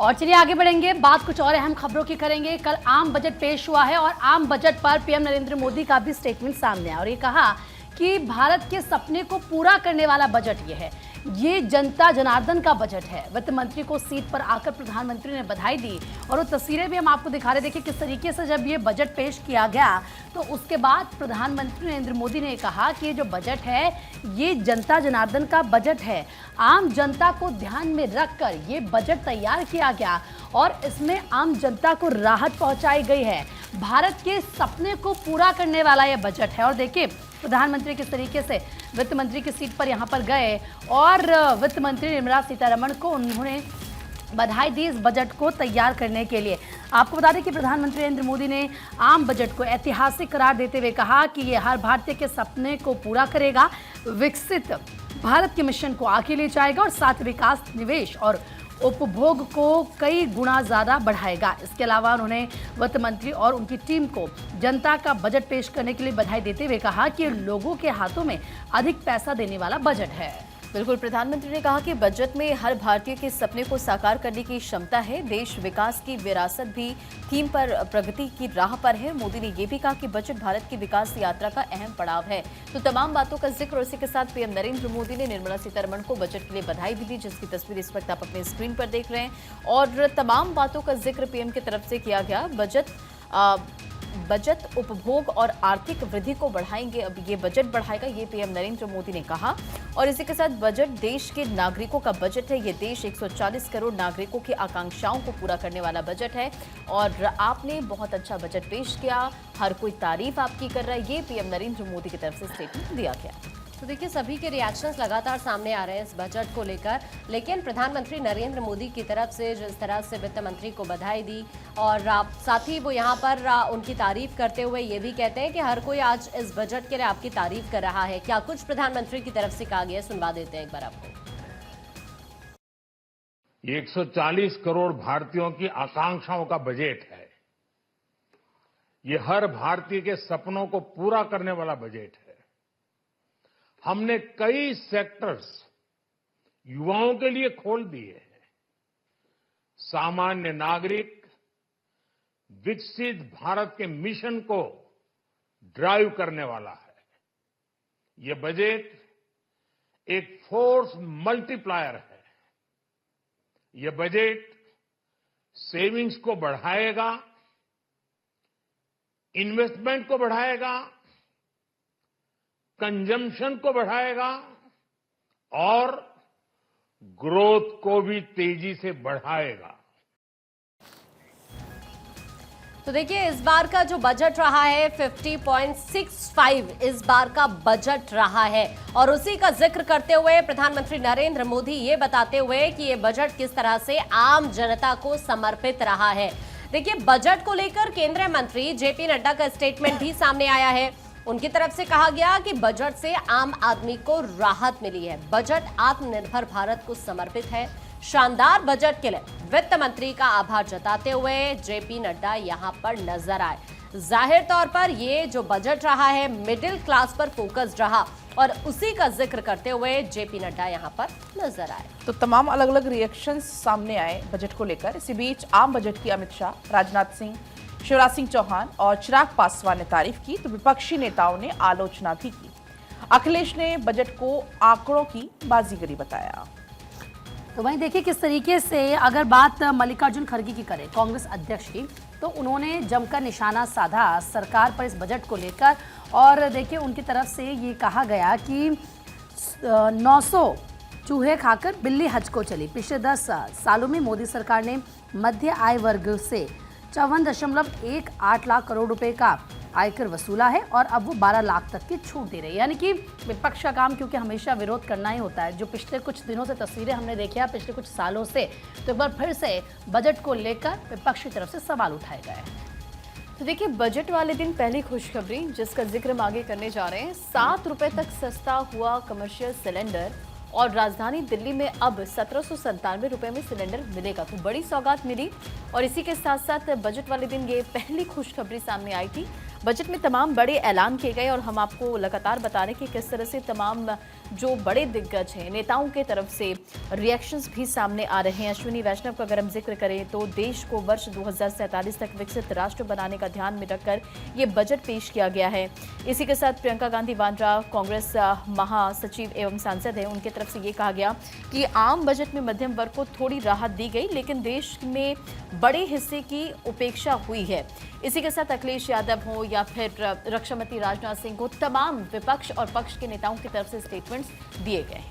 और चलिए आगे बढ़ेंगे, बात कुछ और अहम खबरों की करेंगे। कल आम बजट पेश हुआ है और आम बजट पर पीएम नरेंद्र मोदी का भी स्टेटमेंट सामने आया और ये कहा कि भारत के सपने को पूरा करने वाला बजट ये है, ये जनता जनार्दन का बजट है। वित्त मंत्री को सीट पर आकर प्रधानमंत्री ने बधाई दी और वो तस्वीरें भी हम आपको दिखा रहे। देखिए किस तरीके से जब ये बजट पेश किया गया तो उसके बाद प्रधानमंत्री नरेंद्र मोदी ने कहा कि ये जो बजट है ये जनता जनार्दन का बजट है, आम जनता को ध्यान में रखकर ये बजट तैयार किया गया और इसमें आम जनता को राहत पहुंचाई गई है। भारत के सपने को पूरा करने वाला ये बजट है। और देखिए प्रधानमंत्री किस तरीके से वित्त मंत्री की सीट पर यहां पर गए और वित्त मंत्री निर्मला सीतारमण को उन्होंने बधाई दी इस बजट को तैयार करने के लिए। आपको बता दें कि प्रधानमंत्री नरेंद्र मोदी ने आम बजट को ऐतिहासिक करार देते हुए कहा कि ये हर भारतीय के सपने को पूरा करेगा, विकसित भारत के मिशन को आगे ले जाएगा और साथ विकास, निवेश और उपभोग को कई गुना ज़्यादा बढ़ाएगा। इसके अलावा उन्होंने वित्त मंत्री और उनकी टीम को जनता का बजट पेश करने के लिए बधाई देते हुए कहा कि लोगों के हाथों में अधिक पैसा देने वाला बजट है। बिल्कुल, प्रधानमंत्री ने कहा कि बजट में हर भारतीय के सपने को साकार करने की क्षमता है। देश विकास की विरासत भी थीम पर प्रगति की राह पर है। मोदी ने यह भी कहा कि बजट भारत की विकास यात्रा का अहम पड़ाव है। तो तमाम बातों का जिक्र और इसी के साथ पीएम नरेंद्र मोदी ने निर्मला सीतारमण को बजट के लिए बधाई भी दी, जिसकी तस्वीर इस वक्त आप अपने स्क्रीन पर देख रहे हैं। और तमाम बातों का जिक्र पीएम की तरफ से किया गया। बजट उपभोग और आर्थिक वृद्धि को बढ़ाएंगे, अब ये बजट बढ़ाएगा, ये पीएम नरेंद्र मोदी ने कहा। और इसी के साथ बजट देश के नागरिकों का बजट है। ये देश 140 करोड़ नागरिकों की आकांक्षाओं को पूरा करने वाला बजट है और आपने बहुत अच्छा बजट पेश किया, हर कोई तारीफ आपकी कर रहा है, ये पीएम नरेंद्र मोदी की तरफ से स्टेटमेंट दिया गया। तो देखिए सभी के रिएक्शंस लगातार सामने आ रहे हैं इस बजट को लेकर, लेकिन प्रधानमंत्री नरेंद्र मोदी की तरफ से जिस तरह से वित्त मंत्री को बधाई दी और साथ ही वो यहाँ पर उनकी तारीफ करते हुए ये भी कहते हैं कि हर कोई आज इस बजट के लिए आपकी तारीफ कर रहा है। क्या कुछ प्रधानमंत्री की तरफ से कहा गया, सुनवा देते हैं एक बार आपको। ये 140 करोड़ भारतीयों की आकांक्षाओं का बजट है। ये हर भारतीय के सपनों को पूरा करने वाला बजट है। हमने कई सेक्टर्स युवाओं के लिए खोल दिए हैं। सामान्य नागरिक विकसित भारत के मिशन को ड्राइव करने वाला है। ये बजट एक फोर्स मल्टीप्लायर है। ये बजट सेविंग्स को बढ़ाएगा, इन्वेस्टमेंट को बढ़ाएगा, कंजम्पशन को बढ़ाएगा और ग्रोथ को भी तेजी से बढ़ाएगा। तो देखिए इस बार का जो बजट रहा है 50.65 इस बार का बजट रहा है और उसी का जिक्र करते हुए प्रधानमंत्री नरेंद्र मोदी ये बताते हुए कि ये बजट किस तरह से आम जनता को समर्पित रहा है। देखिए बजट को लेकर केंद्रीय मंत्री जेपी नड्डा का स्टेटमेंट भी सामने आया है। उनकी तरफ से कहा गया कि बजट से आम आदमी को राहत मिली है, बजट आत्मनिर्भर भारत को समर्पित है। शानदार बजट के लिए वित्त मंत्री का आभार जताते हुए जेपी नड्डा यहां पर नजर आए। जाहिर तौर पर ये जो बजट रहा है मिडिल क्लास पर फोकस्ड रहा और उसी का जिक्र करते हुए जेपी नड्डा यहां पर नजर आए। तो तमाम अलग अलग रिएक्शंस सामने आए बजट को लेकर। इसी बीच आम बजट की अमित शाह, राजनाथ सिंह, शिवराज सिंह चौहान और चिराग पासवान ने तारीफ की तो विपक्षी नेताओं ने आलोचना भी की। अखिलेश ने बजट को आंकड़ों की बाजीगरी बताया। तो वहीं देखिए किस तरीके से अगर बात मल्लिकार्जुन खड़गे की करें, कांग्रेस अध्यक्ष की, तो उन्होंने जमकर निशाना साधा सरकार पर इस बजट को लेकर और देखिए उनकी तरफ से ये कहा गया कि 900 चूहे खाकर बिल्ली हज को चली। पिछले 10 सालों में मोदी सरकार ने मध्य आय वर्ग से 54.18 लाख करोड़ रुपए का आयकर वसूला है और अब वो 12 लाख तक की छूट दे रही है। यानी कि विपक्ष का काम क्योंकि हमेशा विरोध करना ही होता है। जो पिछले कुछ दिनों से तस्वीरें हमने देखी है पिछले कुछ सालों से, तो एक बार फिर से बजट को लेकर विपक्ष की तरफ से सवाल उठाए गए। तो देखिए बजट वाले दिन पहली खुशखबरी जिसका जिक्र हम आगे करने जा रहे हैं, 7 रुपए तक सस्ता हुआ कमर्शियल सिलेंडर और राजधानी दिल्ली में अब 1797 रुपए में सिलेंडर मिलेगा। तो बड़ी सौगात मिली और इसी के साथ साथ बजट वाले दिन ये पहली खुशखबरी सामने आई थी। बजट में तमाम बड़े ऐलान किए गए और हम आपको लगातार बता रहे हैं कि किस तरह से तमाम जो बड़े दिग्गज हैं नेताओं के तरफ से रिएक्शंस भी सामने आ रहे हैं। अश्विनी वैष्णव का अगर हम जिक्र करें तो देश को वर्ष 2047 तक विकसित राष्ट्र बनाने का ध्यान में रखकर ये बजट पेश किया गया है। इसी के साथ प्रियंका गांधी वाड्रा कांग्रेस महासचिव एवं सांसद हैं, उनके तरफ से ये कहा गया कि आम बजट में मध्यम वर्ग को थोड़ी राहत दी गई लेकिन देश में बड़े हिस्से की उपेक्षा हुई है। इसी के साथ अखिलेश यादव हो या फिर रक्षा मंत्री राजनाथ सिंह हो, तमाम विपक्ष और पक्ष के नेताओं की तरफ से स्टेटमेंट्स दिए गए।